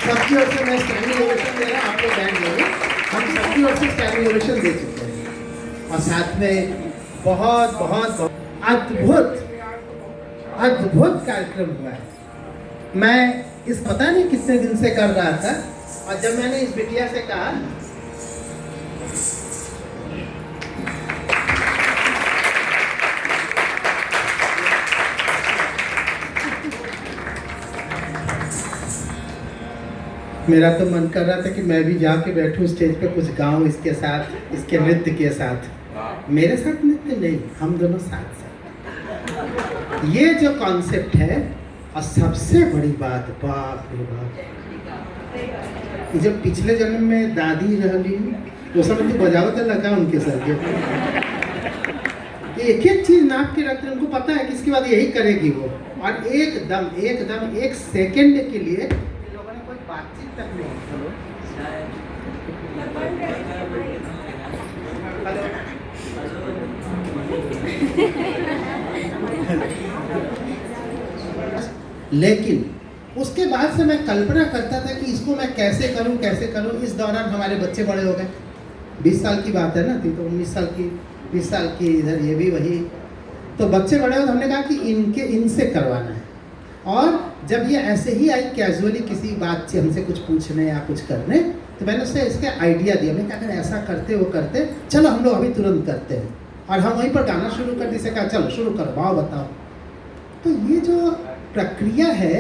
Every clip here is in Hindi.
सबकी ओर से मैं स्टैंडिंग ओवेशन दे रहा हूँ, आप लोग बैंड देंगे। हम सबकी ओर से स्टैंडिंग ओवेशन दे चुके हैं और साथ में बहुत बहुत अद्भुत अद्भुत कार्यक्रम हुआ है। मैं इस पता नहीं कितने दिन से कर रहा था और जब मैंने इस बिटिया से कहा मेरा तो मन कर रहा था कि मैं भी जाके बैठूं स्टेज पे, कुछ गाऊं इसके साथ, इसके नृत्य के साथ। मेरे साथ नृत्य नहीं, हम दोनों साथ साथ। ये जो कॉन्सेप्ट है और सबसे बड़ी बात, बाप रे बाप, जब पिछले जन्म में दादी रहली वो सब तो बजाओ तो लगा उनके सर के एक एक चीज नाप के रखते, उनको पता है कि इसके बाद यही करेगी वो, और एकदम एकदम एक सेकंड के लिए लोगों ने कोई बातचीत तक नहीं। लेकिन उसके बाद से मैं कल्पना करता था कि इसको मैं कैसे करूं। इस दौरान हमारे बच्चे बड़े हो गए, 20 साल की बात है ना, थी तो 19 साल की, 20 साल की, इधर ये भी वही, तो बच्चे बड़े हो तो हमने कहा कि इनसे करवाना है। और जब ये ऐसे ही आई कैजुअली किसी बात से हमसे कुछ पूछने या कुछ करने, तो मैंने उससे इसका आइडिया दिया। मैंने कहा अगर ऐसा करते वो करते, चलो हम लोग अभी तुरंत करते हैं। और हम वहीं पर गाना शुरू कर दी, से कहा चलो शुरू करवाओ, बताओ। तो ये जो प्रक्रिया है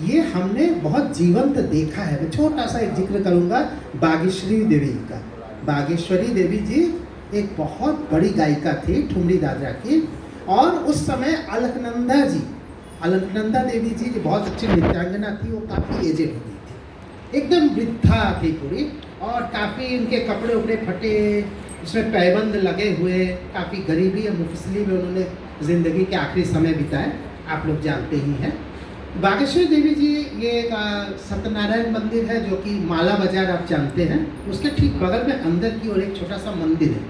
ये हमने बहुत जीवंत देखा है। मैं छोटा सा एक जिक्र करूंगा बागेश्वरी देवी का। बागेश्वरी देवी जी एक बहुत बड़ी गायिका थी, ठुमरी दादरा की, और उस समय अलकनंदा देवी जी जो बहुत अच्छी नृत्यांगना थी, वो काफ़ी एजेड हो गई थी, एकदम वृद्धा थी पूरी, और काफ़ी उनके कपड़े उपड़े फटे, उसमें पैबंद लगे हुए, काफ़ी गरीबी और मुफसली में उन्होंने ज़िंदगी के आखिरी समय बिताए, आप लोग जानते ही हैं। बागेश्वरी देवी जी ये एक सत्यनारायण मंदिर है जो कि माला बाजार आप जानते हैं, उसके ठीक बगल में अंदर की ओर एक छोटा सा मंदिर है।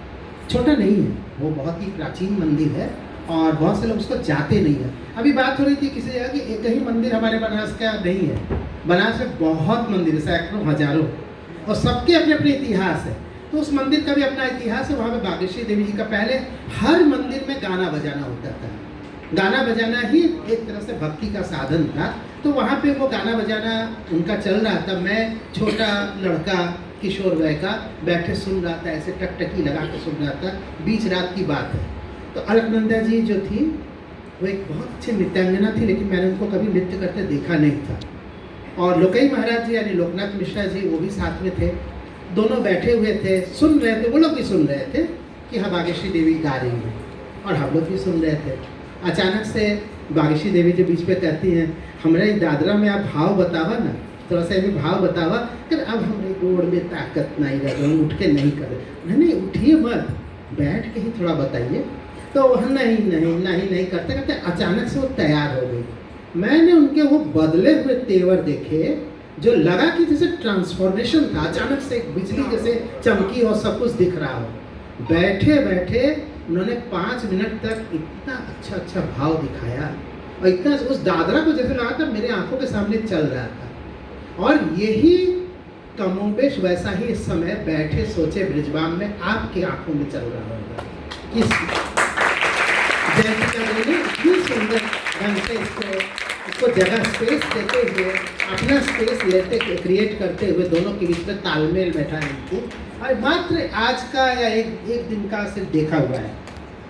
छोटा नहीं है वो, बहुत ही प्राचीन मंदिर है और बहुत से लोग उसको जाते नहीं हैं। अभी बात हो रही थी किसी जगह कि एक ही मंदिर हमारे बनारस का नहीं है, बनारस में बहुत मंदिर है, सैकड़ों हजारों, और सबके अपने अपने इतिहास है। तो उस मंदिर का भी अपना इतिहास है। वहाँ पे बागेश्वरी देवी जी का पहले हर मंदिर में गाना बजाना होता था। गाना बजाना ही एक तरह से भक्ति का साधन था। तो वहाँ पे वो गाना बजाना उनका चल रहा था। मैं छोटा लड़का किशोर वय का बैठे सुन रहा था, ऐसे टकटकी लगा के सुन रहा था। बीच रात की बात है। तो अलकनंदा जी जो थी वो एक बहुत अच्छी नृत्यांगना थी, लेकिन मैंने उनको कभी नृत्य करते देखा नहीं था। और लोकई महाराज जी यानी लोकनाथ मिश्रा जी वो भी साथ में थे। दोनों बैठे हुए थे, सुन रहे थे, वो लोग भी सुन रहे थे कि हाँ बागेश्वरी देवी गा रही हैं, और हम लोग भी सुन रहे थे। अचानक से बागेश्वरी देवी जो बीच पे कहती हैं, हमारे दादरा में आप भाव बतावा ना, थोड़ा सा भी भाव बतावा, कि अब हमारे गोड़ में ताकत नहीं रह, हम उठ के नहीं करे। नहीं उठिए मत, बैठ के ही थोड़ा बताइए। तो वह नहीं करते करते अचानक से वो तैयार हो गई। मैंने उनके वो बदले हुए तेवर देखे, जो लगा कि जैसे ट्रांसफॉर्मेशन था, अचानक से एक बिजली जैसे चमकी और सब कुछ दिख रहा हो। बैठे बैठे उन्होंने 5 मिनट तक इतना अच्छा भाव दिखाया, और इतना उस दादरा को जैसे लगा था मेरे आंखों के सामने चल रहा था। और यही कमोबेश वैसा ही इस समय बैठे सोचे ब्रिजबाम में आपके आंखों में चल रहा होगा। इतनी सुंदर ढंग से इसको जगह स्पेस देते हुए, अपना स्पेस लेते क्रिएट करते हुए, दोनों के बीच में तालमेल बैठा है इनको। और मात्र आज का या एक दिन का सिर्फ देखा हुआ है,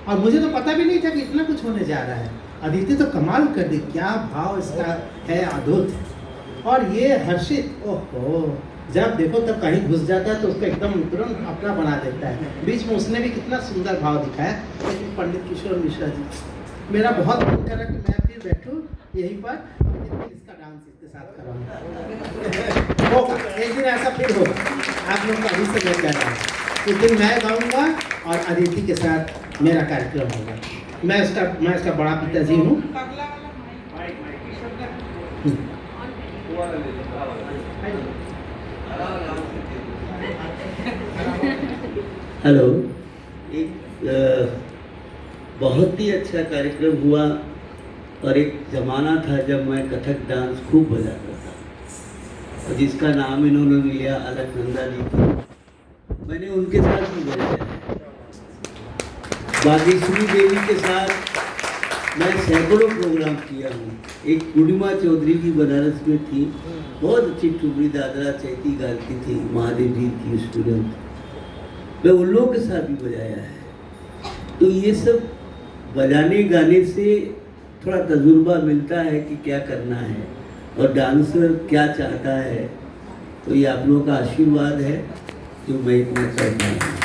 और मुझे तो पता भी नहीं था कि इतना कुछ होने जा रहा है। अदिति तो कमाल कर दी, क्या भाव इसका है, अद्भुत। और ये हर्षित, ओहो, जब देखो तब कहीं घुस जाता है तो उसको एकदम तुरंत अपना बना देता है। बीच में उसने भी कितना सुंदर भाव दिखाया। लेकिन पंडित किशोर मिश्रा जी, मेरा बहुत मन कर रहा कि मैं फिर बैठूं यहीं पर, इसका डांस इसके साथ कराऊंगा। होगा एक दिन ऐसा फिर होगा, आप लोग का अभी से मैं कह रहा हूँ। उस दिन मैं गाऊंगा और अदिति के साथ मेरा कार्यक्रम होगा। मैं उसका बड़ा पिताजी हूँ। हेलो, एक बहुत ही अच्छा कार्यक्रम हुआ। और एक ज़माना था जब मैं कथक डांस खूब बजाता था। और जिसका नाम इन्होंने लिया अलकनंदा जी की, मैंने उनके साथ भी बजाया है। बागेश्वरी देवी के साथ मैं सैकड़ों प्रोग्राम किया हूँ। एक पूर्णिमा चौधरी की बनारस में थी, बहुत अच्छी ठुमरी दादरा चैती गाती थी, महादेव जी की स्टूडेंट, मैं उन लोगों के साथ भी बजाया है। तो ये सब बजाने गाने से थोड़ा तजुर्बा मिलता है कि क्या करना है और डांसर क्या चाहता है। तो ये आप लोगों का आशीर्वाद है जो मैं इतना चाहता हूँ।